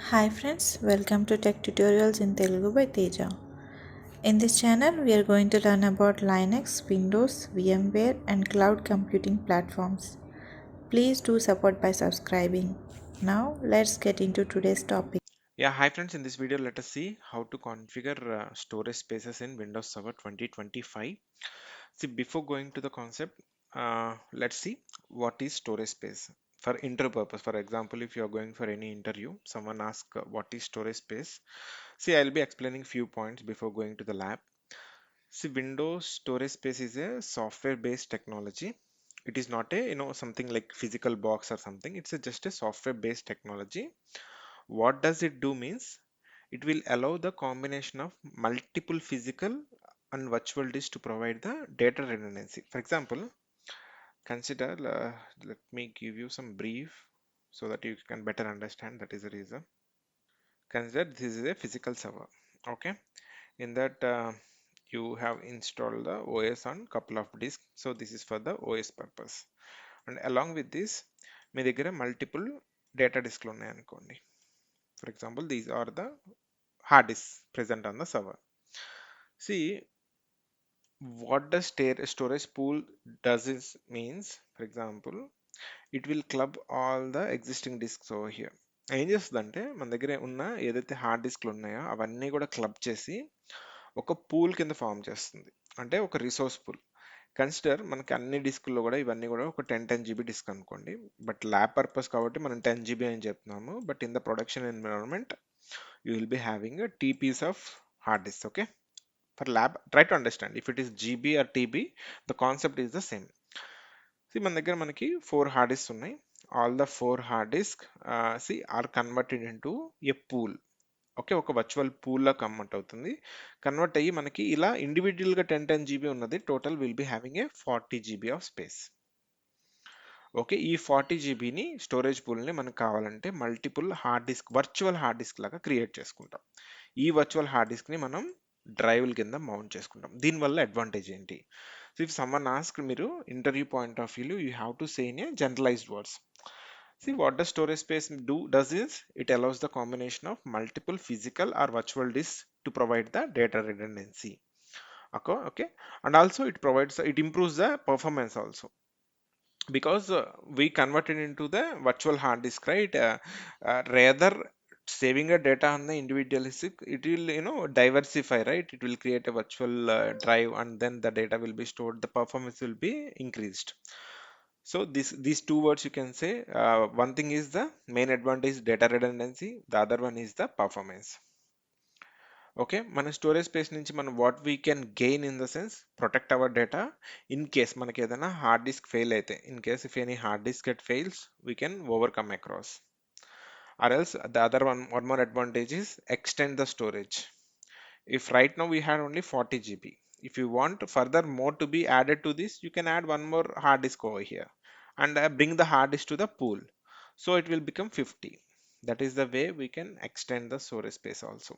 Hi friends, welcome to Tech Tutorials in Telugu by Teja. In this channel, we are going to learn about Linux, Windows, VMware, and cloud computing platforms. Please do support by subscribing. Now, let's get into today's topic. Yeah, hi friends. In this video, let us see how to configure storage spaces in Windows Server 2025. See, before going to the concept, let's see what is storage space for interview purpose. For example, if you are going for any interview, someone asks what is storage space. See, I'll be explaining few points before going to the lab. See, Windows storage space is a software-based technology. It is not a something like physical box or something. It's just a software-based technology. What does it do means it will allow the combination of multiple physical and virtual disks to provide the data redundancy. For example, consider, let me give you some brief so that you can better understand. That is the reason. Consider this is a physical server. Okay, in that you have installed the OS on couple of disks. So this is for the OS purpose. And along with this, మీ దగ్గర multiple data డిస్క్లు ఉన్నాయనుకోండి. For example, these are the hard disks present on the server. See, what the storage pool does is means, for example, it will club all the existing disks over here. ఏం చేస్తుందంటే మన దగ్గర ఉన్న ఏదైతే hard డిస్క్లు ఉన్నాయో అవన్నీ కూడా club చేసి ఒక పూల్ కింద ఫామ్ చేస్తుంది. అంటే ఒక రిసోర్స్ పూల్. కన్సిడర్ మనకి అన్ని డిస్కుల్లో కూడా ఇవన్నీ కూడా ఒక 10 GB డిస్క్ అనుకోండి. బట్ ల్యాబ్ పర్పస్ కాబట్టి మనం 10 GB అని చెప్తున్నాము. But in the production environment you will be having TPs of hard disk. Okay, for lab try to understand if it is GB or TB, the concept is the same. See, మన దగ్గర మనకి 4 hard disk ఉన్నాయి. All the 4 hard disk సి are converted into a pool. Okay, ఒక virtual పూల్లా convert అవుతుంది. Convert అయ్యి మనకి ఇలా ఇండివిజువల్గా 10 GB ఉన్నది total will be having a 40 GB of space. Okay, ఈ 40 GBని స్టోరేజ్ పూల్ని మనకు కావాలంటే multiple hard disk virtual hard disk లాగా క్రియేట్ చేసుకుంటాం. ఈ వర్చువల్ హార్డ్ డిస్క్ని మనం డ్రైవ్ల కింద మౌంట్ చేసుకుంటాం. దీనివల్ల అడ్వాంటేజ్ ఏంటి? సో ఇఫ్ సమ్మన్ ఆస్క్, మీరు interview point of view you have to say in a generalized words. See, what does storage space does is it allows the combination of multiple physical or virtual disks to provide the data redundancy. Okay, okay, and also it improves the performance also, because we converted into the virtual hard disk, right? Rather saving a data on the individualistic, it will diversify, right? It will create a virtual drive, and then the data will be stored, the performance will be increased. So these two words you can say, one thing is the main advantage, data redundancy, the other one is the performance. Okay, మన storage space నుంచి మనం what we can gain in the sense protect our data in case మనకి ఏదైనా hard disk fail అయితే, in case if any hard disk get fails we can overcome across. Or else the other one more advantage is extend the storage. If right now we had only 40 GB, if you want further more to be added to this, you can add one more hard disk over here and bring the hard disk to the pool, so it will become 50. That is the way we can extend the storage space also.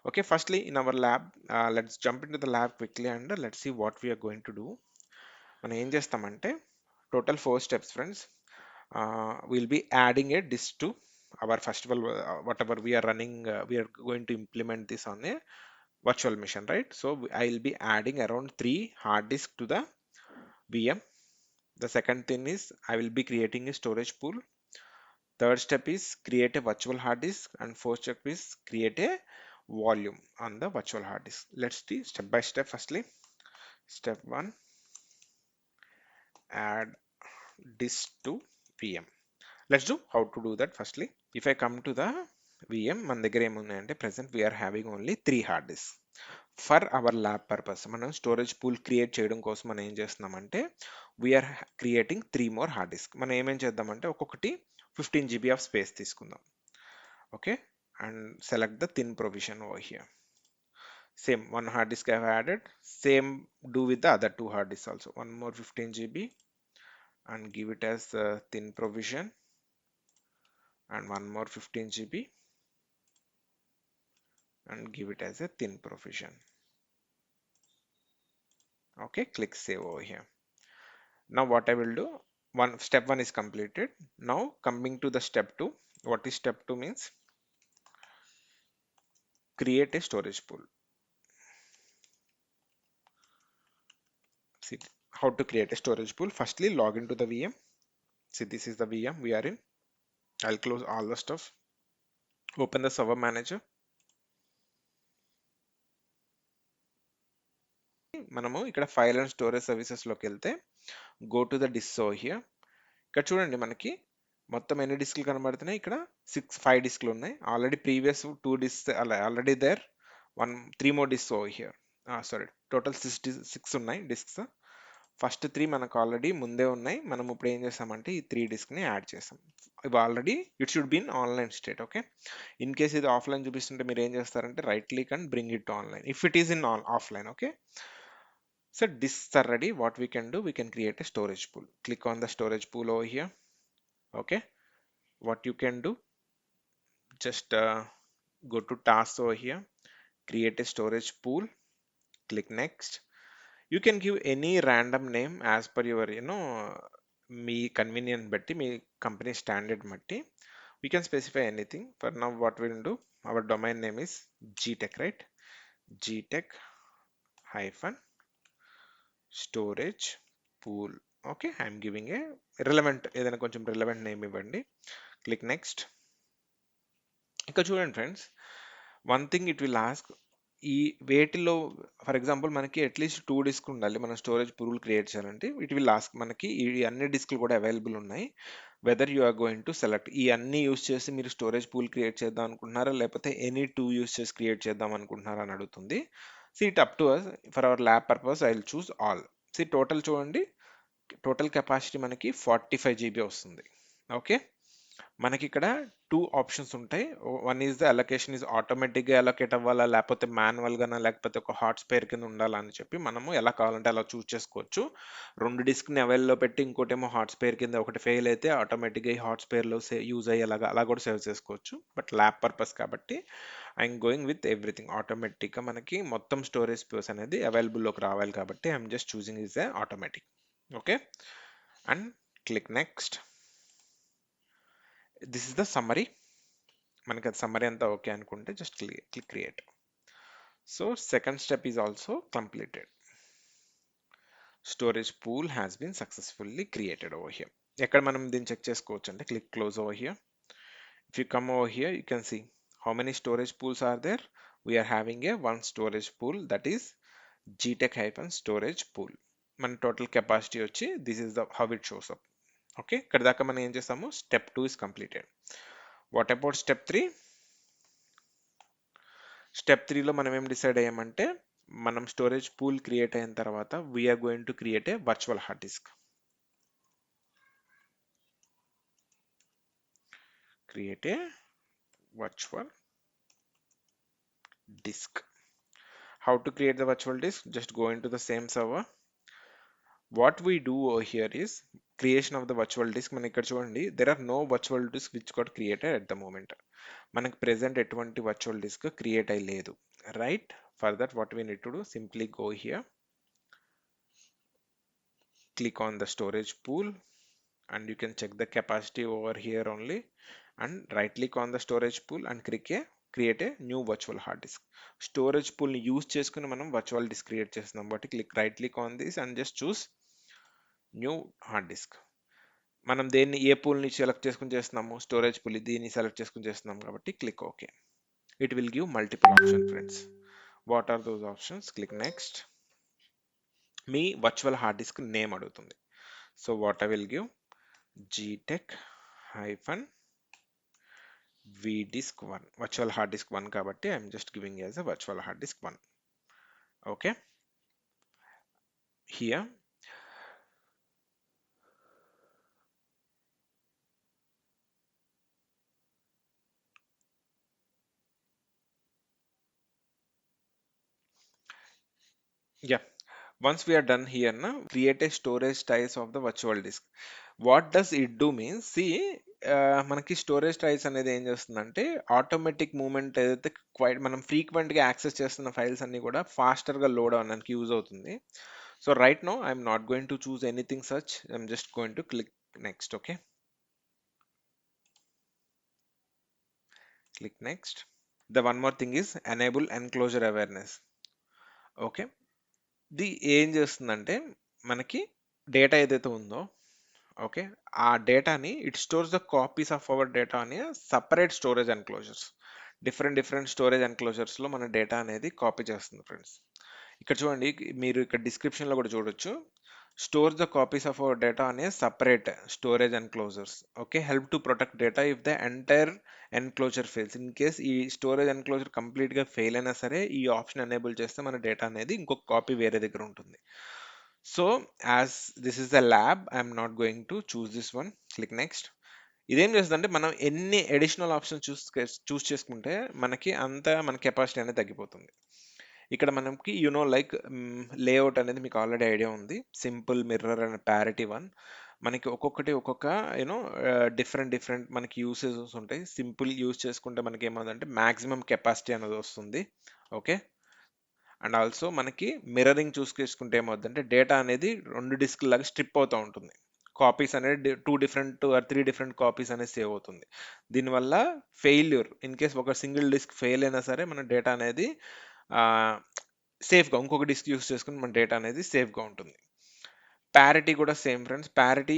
Okay, firstly in our lab, let's jump into the lab quickly and let's see what we are going to do. మనం ఏం చేస్తామంటే total 4 steps, friends. We'll be adding a disk to our festival, whatever we are running, we are going to implement this on a virtual machine, right? So I'll be adding around 3 hard disk to the VM. The second thing is I will be creating a storage pool. Third step is create a virtual hard disk, and fourth step is create a volume on the virtual hard disk. Let's see step by step. Firstly, step 1, add disk to VM. Let's do how to do that. Firstly, if I come to the VM, మన దగ్గర ఏమున్నాయంటే present we are having only 3 hard disks. For our lab purpose మనం storage pool create చేయడం కోసం మనం ఏం చేస్తున్నామంటే we're creating 3 more hard disk. మనం ఏమేం చేద్దామంటే ఒక్కొక్కటి 15 GB ఆఫ్ స్పేస్ తీసుకుందాం. Okay, and select the thin provision over here. Same, one hard disk I have added. Same do with the other 2 hard disks also. One more 15 GB and give it as thin provision, and one more 15 GB and give it as a thin provision. Okay, click save over here. Now what I will do, step 1 is completed. Now coming to the step 2. What is step 2 means? create a storage pool. See how to create a storage pool. Firstly, log into the VM. See, this is the VM we are in. I'll close all the stuff. Open the server manager. మనము ఇక్కడ file and storage సర్వీసెస్లోకి వెళ్తే go to the disk over here. ఇక్కడ చూడండి మనకి మొత్తం ఎన్ని డిస్క్లు కనబడుతున్నాయి. ఇక్కడ 5 డిస్క్లు ఉన్నాయి. Already previous 2 disk already there 3 more disk over here. Sorry, total 6 ఉన్నాయి డిస్క్స్. ఫస్ట్ 3 మనకు ఆల్రెడీ ముందే ఉన్నాయి. మనం ఇప్పుడు ఏం చేస్తామంటే ఈ 3 డిస్క్ని యాడ్ చేస్తాం. ఇవి already it should be in online state. Okay, in case ఇది ఆఫ్లైన్ చూపిస్తుంటే మీరు ఏం చేస్తారంటే right click and bring it online if it is in offline. Okay, so disks are ready. What we can do, we can create a storage pool. Click on the storage pool over here. Okay, what you can do, just go to tasks over here, create a storage pool, click next. You can give any random name as per your me convenient batti, me company standard batti. We can specify anything. For now, what we'll do, our domain name is gtech, right? Gtech hyphen storage pool. Okay, I'm giving a relevant, ఏదైనా కొంచెం relevant name ఇవ్వండి. Click next. ఇక్కడ చూడండి friends, one thing it will ask, ఈ వేటిలో for example మనకి at least 2 disk ఉండాలి మనం స్టోరేజ్ పూల్ క్రియేట్ చేయాలంటే. ఇట్ విల్ ఆస్క్ మనకి ఈ అన్ని డిస్క్లు కూడా అవైలబుల్ ఉన్నాయి, whether you are going to select. ఈ అన్ని యూస్ చేసి మీరు స్టోరేజ్ పూల్ క్రియేట్ చేద్దాం అనుకుంటున్నారా, లేకపోతే ఎనీ 2 యూస్ చేసి క్రియేట్ చేద్దాం అనుకుంటున్నారా అని అడుగుతుంది. So it up to us. For our lab purpose I will choose all. See total చూడండి, టోటల్ కెపాసిటీ మనకి 45 GB వస్తుంది. ఓకే, మనకి ఇక్కడ 2 ఆప్షన్స్ ఉంటాయి. One is the allocation is ఆటోమేటిక్గా అలొకేట్ అవ్వాలా, లేకపోతే మాన్యువల్గానా, లేకపోతే ఒక హాట్ స్పేర్ కింద ఉండాలా అని చెప్పి మనము ఎలా కావాలంటే అలా చూస్ చేసుకోవచ్చు. 2 డిస్క్ని అవైల్లో పెట్టి ఇంకోటేమో హాట్ స్పేర్ కింద, ఒకటి ఫెయిల్ అయితే ఆటోమేటిక్గా ఈ హాట్ స్పేర్లో యూజ్ అయ్యేలాగా అలా కూడా సేవ్ చేసుకోవచ్చు. బట్ ల్యాబ్ పర్పస్ కాబట్టి ఐఎమ్ గోయింగ్ విత్ ఎవ్రీథింగ్ ఆటోమేటిక్గా. మనకి మొత్తం స్టోరేజ్ స్పేస్ అనేది అవైలబుల్లోకి రావాలి కాబట్టి I'm just choosing is a automatic. Okay, and click next. This is the summary. మనకి అది సమ్మరీ అంతా ఓకే అనుకుంటే just click create. So second step is also completed. Storage pool has been successfully created over here. ఎక్కడ మనం దీన్ని check చేసుకోవచ్చు అంటే click close over here. If you come over here you can see how many storage pools are there. We're having a 1 storage pool, that is gtech hyphen storage pool. మన total capacity వచ్చి this is the how it shows up. Okay, ఇక్కడ దాకా మనం ఏం చేస్తాము, step 2 is completed. What about step 3? Step 3లో మనం ఏం డిసైడ్ అయ్యామంటే, మనం స్టోరేజ్ పూల్ క్రియేట్ అయిన తర్వాత we're going to create a virtual hard disk. Create a virtual disk. How to create the virtual disk? Just go into the same server. What we do over here is creation of the virtual disk. మనకి ఇక్కడ చూడండి, there are no virtual disk which got created at the moment. మనకి present ఎటువంటి virtual disk create అయ్యలేదు, right? For that what we need to do, simply go here, click on the storage pool, and you can check the capacity over here only, and right click on the storage pool and create a new virtual hard disk. Storage pool ని use చేసుకుని మనం virtual disc create చేస్తున్నాం కాబట్టి right click on this and just choose new hard disk. మనం దేన్ని ఏ pool ని select చేసుకుని చేస్తున్నాము, స్టోరేజ్ పూల్ దీన్ని సెలెక్ట్ చేసుకుని చేస్తున్నాం కాబట్టి click okay. It will give multiple option friends. What are those options? Click next. మీ వర్చువల్ హార్డ్ డిస్క్ నేమ్ అడుగుతుంది. So what I will give, gtech hyphen vdisk1, virtual hard disk 1 kabatti I'm just giving as a virtual hard disk 1. Okay, here yeah, once we are done here now, create a storage tiles of the virtual disk. What does it do means, see, మనకి storage tiles అనేది ఏం చేస్తుందంటే automatic moment ఏదైతే quiet మనం ఫ్రీక్వెంట్గా access చేస్తున్న files అన్ని కూడా ఫాస్టర్గా లోడ్ అవ్వడానికి యూజ్ అవుతుంది. So right now I'm not going to choose anything such, I'm just going to click next. Okay, click next. The one more thing is enable enclosure awareness. Okay, ఇది ఏం చేస్తుందంటే మనకి data ఏదైతే ఉందో, okay, ఆ డేటాని it stores the copies of our data అని separate storage enclosures. Different different storage ఎన్క్లోజర్స్లో మన డేటా అనేది కాపీ చేస్తుంది ఫ్రెండ్స్. ఇక్కడ చూడండి, మీరు ఇక్కడ డిస్క్రిప్షన్లో కూడా చూడొచ్చు, store the copies of our data అనే separate storage enclosures. Okay, help to protect data if the entire enclosure fails. In case ఈ స్టోరేజ్ ఎన్క్లోజర్ కంప్లీట్గా ఫెయిల్ అయినా సరే ఈ ఆప్షన్ ఎనేబుల్ చేస్తే మన డేటా అనేది ఇంకొక కాపీ వేరే దగ్గర ఉంటుంది. So as this is the lab, I'm not going to choose this one. Click next. ఇదేం చేస్తుందంటే మనం ఎన్ని అడిషనల్ ఆప్షన్ చూస్ చేసుకుంటే మనకి అంత మన కెపాసిటీ అనేది తగ్గిపోతుంది. ఇక్కడ మనకి లైక్ లేఅవుట్ అనేది మీకు ఆల్రెడీ ఐడియా ఉంది. Simple, mirror and parity one. మనకి ఒక్కొక్కటి ఒక్కొక్క డిఫరెంట్ డిఫరెంట్ మనకి యూసేజెస్ ఉంటాయి. సింపుల్ యూస్ చేసుకుంటే మనకి ఏమవుతుందంటే మ్యాక్సిమం కెపాసిటీ అనేది వస్తుంది. ఓకే, అండ్ ఆల్సో మనకి మిర్రరింగ్ చూస్ చేసుకుంటే ఏమవుతుందంటే డేటా అనేది 2 డిస్క్ లాగా స్ట్రిప్ అవుతూ ఉంటుంది. కాపీస్ అనేది 2 డిఫరెంట్ ఆర్ 3 డిఫరెంట్ కాపీస్ అనేది సేవ్ అవుతుంది. దీనివల్ల ఫెయిల్యూర్, ఇన్ కేస్ ఒక సింగిల్ డిస్క్ ఫెయిల్ అయినా సరే మన డేటా అనేది సేఫ్గా ఇంకొక డిస్క్ యూస్ చేసుకుని మన డేటా అనేది సేఫ్గా ఉంటుంది. ప్యారిటీ కూడా సేమ్ ఫ్రెండ్స్. ప్యారిటీ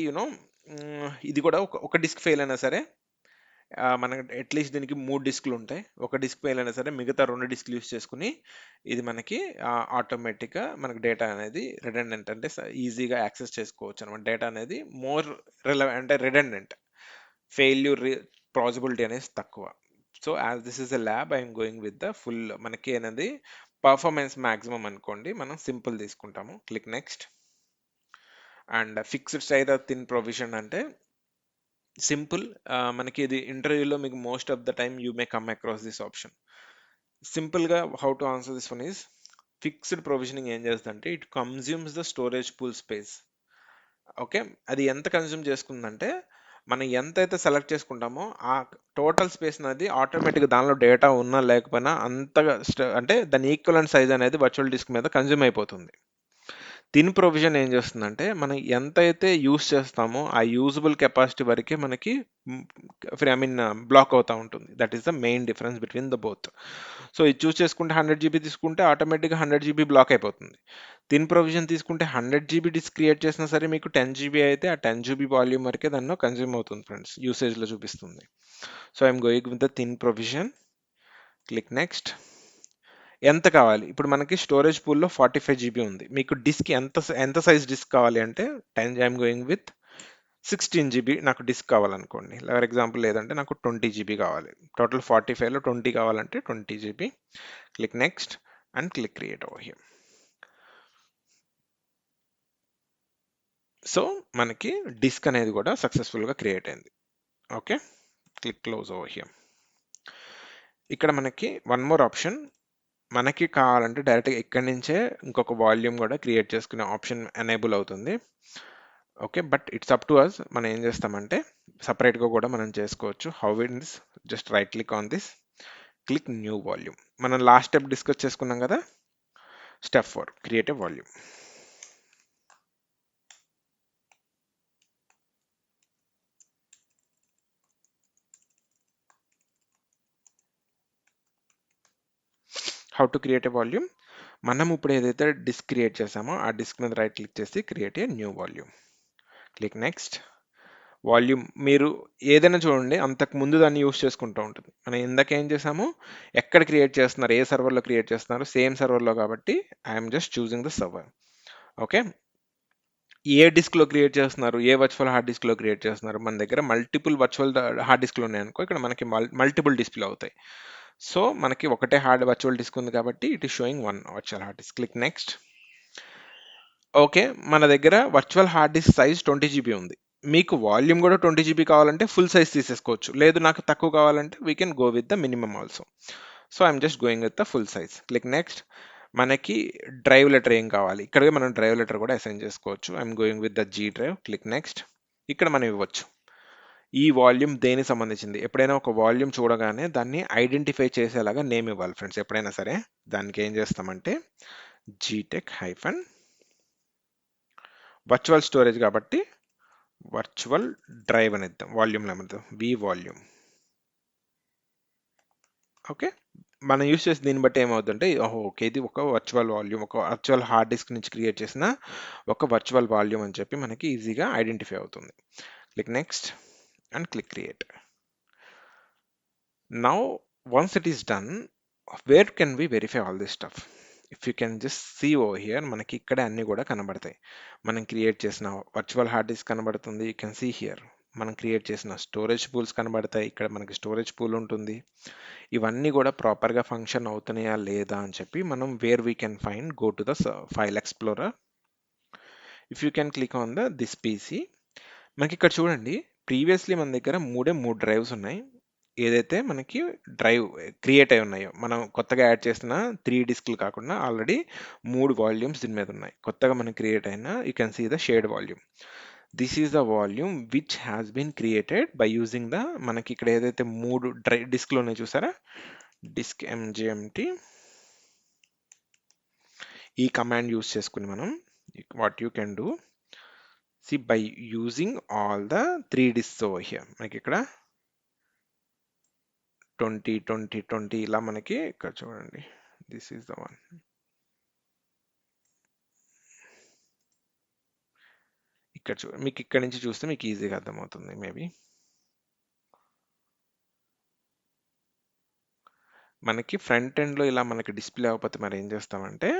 ఇది కూడా ఒక డిస్క్ ఫెయిల్ అయినా సరే మనకి అట్లీస్ట్ దీనికి 3 డిస్క్లు ఉంటాయి. ఒక డిస్క్ ఫెయిల్ అయినా సరే మిగతా 2 డిస్క్లు యూస్ చేసుకుని ఇది మనకి ఆటోమేటిక్గా మనకి డేటా అనేది రిడెండెంట్ అంటే ఈజీగా యాక్సెస్ చేసుకోవచ్చు అనమాట. డేటా అనేది మోర్ అంటే రిడెండెంట్, ఫెయిల్యూర్ పాసిబిలిటీ అనేది తక్కువ. So as this is a lab, I'm going with the full మనకి అనేది పర్ఫార్మెన్స్ మ్యాక్సిమం అనుకోండి, మనం సింపుల్ తీసుకుంటాము. Click next. And fixed size of thin provision అంటే సింపుల్. మనకి ఇది ఇంటర్వ్యూలో మీకు most of the time you may come across this option. సింపుల్గా how to answer this one is, fixed provisioning ఏం చేస్తుందంటే it consumes the storage pool space. Okay, అది ఎంత కన్జ్యూమ్ చేసుకుందంటే మనం ఎంతైతే సెలెక్ట్ చేసుకుంటామో ఆ టోటల్ స్పేస్ అనేది ఆటోమేటిక్గా దానిలో డేటా ఉన్నా లేకపోయినా అంతగా అంటే దాని ఈక్వలెంట్ సైజ్ అనేది వర్చువల్ డిస్క్ మీద కన్జ్యూమ్ అయిపోతుంది. థిన్ ప్రొవిజన్ ఏం చేస్తుందంటే మనం ఎంతైతే యూస్ చేస్తామో ఆ యూజబుల్ కెపాసిటీ వరకే మనకి బ్లాక్ అవుతూ ఉంటుంది. That is the main difference between the both. So ఇది చూస్ చేసుకుంటే 100 GB తీసుకుంటే ఆటోమేటిక్గా 100 GB బ్లాక్ అయిపోతుంది. థిన్ ప్రొవిజన్ తీసుకుంటే 100 GB డిస్క్ క్రియేట్ చేసినా సరే మీకు 10 GB అయితే ఆ 10 GB వాల్యూమ్ వరకే దాన్ని కన్జ్యూమ్ అవుతుంది ఫ్రెండ్స్, యూసేజ్లో చూపిస్తుంది. So I'm going with the thin provision. Click next. ఎంత కావాలి, ఇప్పుడు మనకి స్టోరేజ్ పూల్లో 45 GB ఉంది. మీకు డిస్క్ ఎంత సైజ్ డిస్క్ కావాలి అంటే 10 ఐఎమ్ గోయింగ్ విత్ 16 GB నాకు డిస్క్ కావాలనుకోండి. ఫర్ ఎగ్జాంపుల్ లేదంటే నాకు 20 GB కావాలి. టోటల్ 45లో 20 కావాలంటే 20 GB. Click next and click create over here. So మనకి డిస్క్ అనేది కూడా సక్సెస్ఫుల్గా క్రియేట్ అయింది. Okay, click close over here. ఇక్కడ మనకి వన్ మోర్ ఆప్షన్, మనకి కావాలంటే డైరెక్ట్గా ఇక్కడి నుంచే ఇంకొక వాల్యూమ్ కూడా క్రియేట్ చేసుకునే ఆప్షన్ ఎనేబుల్ అవుతుంది. Okay, but it's up to us. మనం ఏం చేస్తామంటే సపరేట్గా కూడా మనం చేసుకోవచ్చు. How it is, just right click on this, click new volume. మనం లాస్ట్ స్టెప్ డిస్కస్ చేసుకున్నాం కదా, step 4 create a volume. How to create a volume, మనం ఇప్పుడు ఏదైతే డిస్క్ క్రియేట్ చేసామో ఆ డిస్క్ మీద రైట్ క్లిక్ చేసి create a new volume. Click next. Volume మీరు ఏదైనా చూడండి, అంతకు ముందు దాన్ని యూస్ చేసుకుంటూ ఉంటుంది. మనం ఇందాక ఏం చేసాము, ఎక్కడ క్రియేట్ చేస్తున్నారు, ఏ సర్వర్లో క్రియేట్ చేస్తున్నారు, సేమ్ సర్వర్లో కాబట్టి I'm just choosing the server. Okay, ఏ డిస్క్లో క్రియేట్ చేస్తున్నారు, ఏ వర్చువల్ హార్డ్ డిస్క్లో క్రియేట్ చేస్తున్నారు, మన దగ్గర మల్టిపుల్ వర్చువల్ హార్డ్ డిస్క్లు ఉన్నాయనుకో ఇక్కడ మనకి మల్టిపుల్ డిస్ప్లే అవుతాయి. సో మనకి ఒకటే వర్చువల్ డిస్క్ ఉంది కాబట్టి it is showing 1 virtual hard disc. Click next. Okay, మన దగ్గర virtual hard disc size 20 GB ఉంది. మీకు వాల్యూమ్ కూడా 20 GB కావాలంటే ఫుల్ సైజ్ తీసేసుకోవచ్చు, లేదు నాకు తక్కువ కావాలంటే we can go with the minimum also. So I'm just going with the full size. Click next. మనకి డ్రైవ్ లెటర్ ఏం కావాలి, ఇక్కడ మనం డ్రైవ్ లెటర్ కూడా అసైన్ చేసుకోవచ్చు. I'm going with the G drive. Click next. ఇక్కడ మనం ఇవ్వచ్చు ఈ వాల్యూమ్ దేనికి సంబంధించింది. ఎప్పుడైనా ఒక వాల్యూమ్ చూడగానే దాన్ని ఐడెంటిఫై చేసేలాగా నేమ్ ఇవ్వాలి ఫ్రెండ్స్. ఎప్పుడైనా సరే దానికి ఏం చేస్తామంటే జీటెక్ హైఫన్ వర్చువల్ స్టోరేజ్ కాబట్టి వర్చువల్ డ్రైవ్ అని ఇద్దాం. వాల్యూమ్ నెంబర్ వి వాల్యూమ్. ఓకే. మనం యూజ్ చేసే దీన్ని బట్టి ఏమవుతుందంటే ఓకే, ఇది ఒక వర్చువల్ వాల్యూమ్, ఒక వర్చువల్ హార్డ్ డిస్క్ నుంచి క్రియేట్ చేసిన ఒక వర్చువల్ వాల్యూమ్ అని చెప్పి మనకి ఈజీగా ఐడెంటిఫై అవుతుంది. Click next and click create. Now once it is done, where can we verify all this stuff? If you can just see over here, మనకి ఇక్కడ అన్ని కూడా కనబడతాయి. మనం క్రియేట్ చేసిన వర్చువల్ హార్డ్ డిస్క్ కనబడుతుంది. You can see here. మనం create చేసిన స్టోరేజ్ పూల్స్ కనబడతాయి. ఇక్కడ మనకి స్టోరేజ్ పూల్ ఉంటుంది. ఇవన్నీ కూడా ప్రాపర్గా ఫంక్షన్ అవుతున్నాయా లేదా అని చెప్పి మనం wear we can find, go to the file explorer. If you can click on this PC, మనకి ఇక్కడ చూడండి, ప్రీవియస్లీ మన దగ్గర మూడు డ్రైవ్స్ ఉన్నాయి. ఏదైతే మనకి డ్రైవ్ క్రియేట్ అయి ఉన్నాయో, మనం కొత్తగా యాడ్ చేసిన 3 డిస్క్లు కాకుండా ఆల్రెడీ 3 వాల్యూమ్స్ దీని మీద ఉన్నాయి. కొత్తగా మనకి క్రియేట్ అయిన you can see the shared volume. This is the volume which has been created by using the, మనకి ఇక్కడ ఏదైతే 3 డిస్క్లు ఉన్నాయి చూసారా, డిస్క్ mgmt, ఈ కమాండ్ యూస్ చేసుకుని మనం what you can do, see by using all the 3 disks over here, మనకి ఇక్కడ 20 20 20 ఇలా మనకి ఇక్కడ చూడండి, దిస్ ఈస్ ద వన్. ఇక్కడ మీకు ఇక్కడ నుంచి చూస్తే మీకు ఈజీగా అర్థమవుతుంది. మేబీ మనకి ఫ్రంట్ ఎండ్లో ఇలా మనకి డిస్ప్లే అవ్వకపోతే మరి ఏం చేస్తామంటే,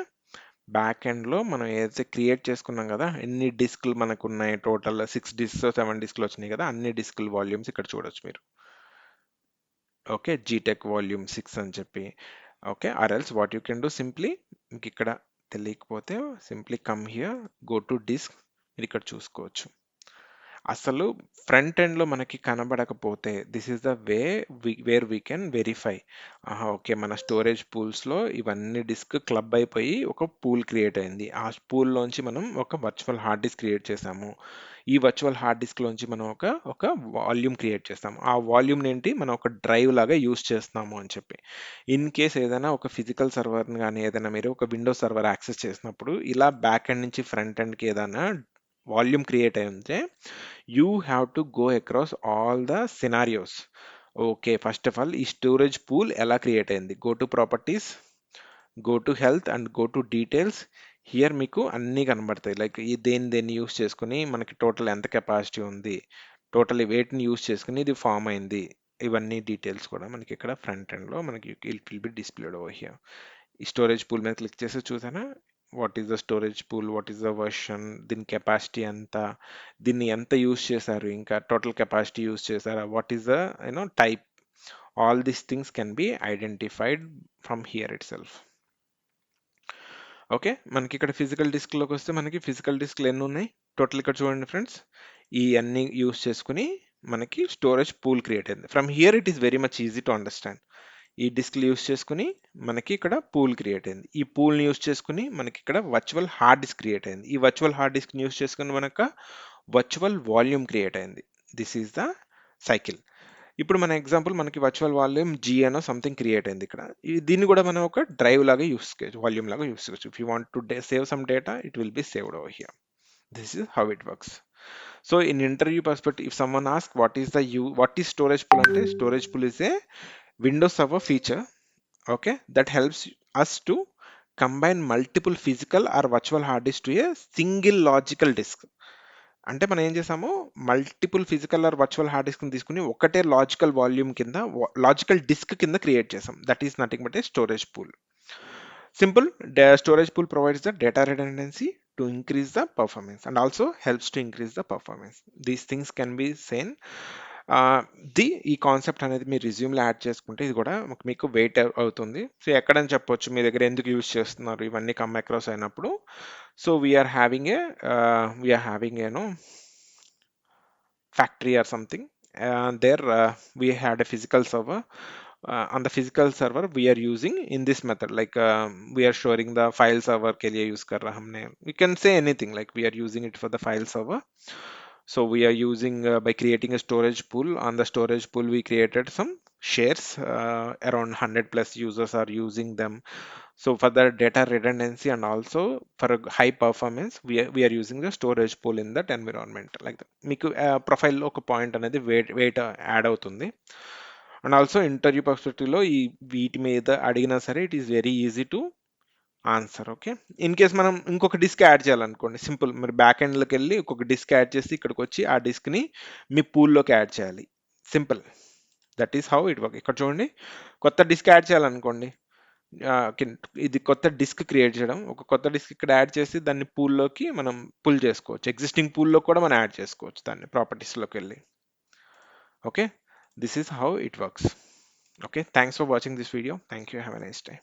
బ్యాక్ ఎండ్లో మనం ఏదైతే క్రియేట్ చేసుకున్నాం కదా, ఎన్ని డిస్క్లు మనకు ఉన్నాయి, టోటల్ 6 డిస్క్ 7 డిస్క్లు వచ్చినాయి కదా, అన్ని డిస్క్ల వాల్యూమ్స్ ఇక్కడ చూడొచ్చు మీరు. ఓకే, జీటెక్ వాల్యూమ్ 6 అని చెప్పి. Okay, or else what you can do, simply మీకు ఇక్కడ తెలియకపోతే simply come here, go to disk, మీరు ఇక్కడ చూసుకోవచ్చు. అసలు ఫ్రంట్ ఎండ్లో మనకి కనబడకపోతే this is the way where we can verify. Okay, మన స్టోరేజ్ పూల్స్లో ఇవన్నీ డిస్క్ క్లబ్ అయిపోయి ఒక పూల్ క్రియేట్ అయింది. ఆ పూల్లోంచి మనం ఒక వర్చువల్ హార్డ్ డిస్క్ క్రియేట్ చేసాము. ఈ వర్చువల్ హార్డ్ డిస్క్లోంచి మనం ఒక వాల్యూమ్ క్రియేట్ చేస్తాము. ఆ వాల్యూమ్ ఏంటి, మనం ఒక డ్రైవ్ లాగా యూస్ చేస్తున్నాము అని చెప్పి. ఇన్ కేస్ ఏదైనా ఒక ఫిజికల్ సర్వర్ని కానీ ఏదైనా మీరు ఒక విండోస్ సర్వర్ యాక్సెస్ చేసినప్పుడు ఇలా బ్యాక్ ఎండ్ నుంచి ఫ్రంట్ ఎండ్కి ఏదైనా వాల్యూమ్ క్రియేట్ అయి ఉంటే, you have to go across all the scenarios. Okay, first of all ఈ స్టోరేజ్ పూల్ ఎలా క్రియేట్ అయింది, go to properties, go to health and go to details. Here మీకు అన్నీ కనబడతాయి, లైక్ ఈ దేన్ని యూస్ చేసుకుని మనకి టోటల్ ఎంత కెపాసిటీ ఉంది, టోటల్ వెయిట్ని యూస్ చేసుకుని ఇది ఫామ్ అయింది, ఇవన్నీ డీటెయిల్స్ కూడా మనకి ఇక్కడ ఫ్రంట్ ఎండ్లో మనకి it will be displayed over here. ఈ స్టోరేజ్ పూల్ మీద క్లిక్ చేసి చూసానా, what is the storage pool, what is the version, దీని కెపాసిటీ ఎంత, దీన్ని ఎంత యూస్ చేశారు, ఇంకా టోటల్ కెపాసిటీ యూస్ చేశారా, what is the type, all these things can be identified from here itself. Okay, మనకి ఇక్కడ ఫిజికల్ డిస్క్లోకి వస్తే మనకి ఫిజికల్ డిస్క్లు ఎన్ని ఉన్నాయి టోటల్ ఇక్కడ చూడండి ఫ్రెండ్స్. ఈ అన్ని యూస్ చేసుకుని మనకి స్టోరేజ్ పూల్ క్రియేట్ అయింది. From here it is very much easy to understand. ఈ డిస్క్లు యూస్ చేసుకుని మనకి ఇక్కడ పూల్ క్రియేట్ అయింది. ఈ పూల్ని యూస్ చేసుకుని మనకి ఇక్కడ వర్చువల్ హార్డ్ డిస్క్ క్రియేట్ అయింది. ఈ వర్చువల్ హార్డ్ డిస్క్ని యూస్ చేసుకుని మనకు వర్చువల్ వాల్యూమ్ క్రియేట్ అయింది. This is the cycle. ఇప్పుడు మన ఎగ్జాంపుల్ మనకి వర్చువల్ వాల్యూమ్ జీ అనో సంథింగ్ క్రియేట్ అయింది ఇక్కడ. దీన్ని కూడా మనం ఒక డ్రైవ్ లాగా యూస్ చేయొచ్చు, వాల్యూమ్ లాగా యూస్ చేయొచ్చు. If you want to save some data, it will be saved over here. This is how it works. So in interview perspective, if someone asks what is storage pool, ante storage pool is a Windows Server feature, okay, that helps us to combine multiple physical or virtual hard disk to a single logical disk. అంటే మనం ఏం చేసాము, multiple physical or virtual hard డిస్క్ని తీసుకుని ఒకటే logical volume కింద, logical disk కింద create చేసాం. That is nothing but a storage pool. Simple, storage pool provides the data redundancy to increase the performance and also helps to increase the performance. These things can be seen. ఈ concept అనేది మీరు రిజ్యూమ్లో add చేసుకుంటే ఇది కూడా మీకు wait అవుతుంది. So ఎక్కడని చెప్పొచ్చు మీ దగ్గర ఎందుకు యూజ్ చేస్తున్నారు ఇవన్నీ కమ్ అక్రాస్ అయినప్పుడు. So we're having a factory or something. There we had a physical server. On the physical server we are using in this method, like we are storing the file server के लिए use कर रहा हमने. We can say anything like we are using it for the file server. So we are using by creating a storage pool. On the storage pool we created some shares, around 100 plus users are using them. So for the data redundancy and also for a high performance, we are using the storage pool in that environment, like that. మీకు ప్రొఫైల్లో ఒక point అనేది wait add అవుతుంది. And also interview పర్స్పెక్టివ్లో ఈ వీటి మీద అడిగినా సరే it is very easy to answer. Okay, in case మనం ఇంకొక డిస్క్ యాడ్ చేయాలనుకోండి, సింపుల్ మరి బ్యాక్ ఎండ్లోకి వెళ్ళి ఒక్కొక్క డిస్క్ యాడ్ చేసి ఇక్కడికి వచ్చి ఆ డిస్క్ని మీ పూల్లోకి యాడ్ చేయాలి. Simple, that is how it work. ఇక్కడ చూడండి, కొత్త డిస్క్ యాడ్ చేయాలనుకోండి, ఇది కొత్త డిస్క్ క్రియేట్ చేయడం, ఒక కొత్త డిస్క్ ఇక్కడ యాడ్ చేసి దాన్ని పూల్లోకి మనం పుల్ చేసుకోవచ్చు. ఎగ్జిస్టింగ్ పూల్లో కూడా మనం యాడ్ చేసుకోవచ్చు దాన్ని ప్రాపర్టీస్లోకి వెళ్ళి. Okay, this is how it works. Okay, thanks for watching this video. Thank you, have a nice day.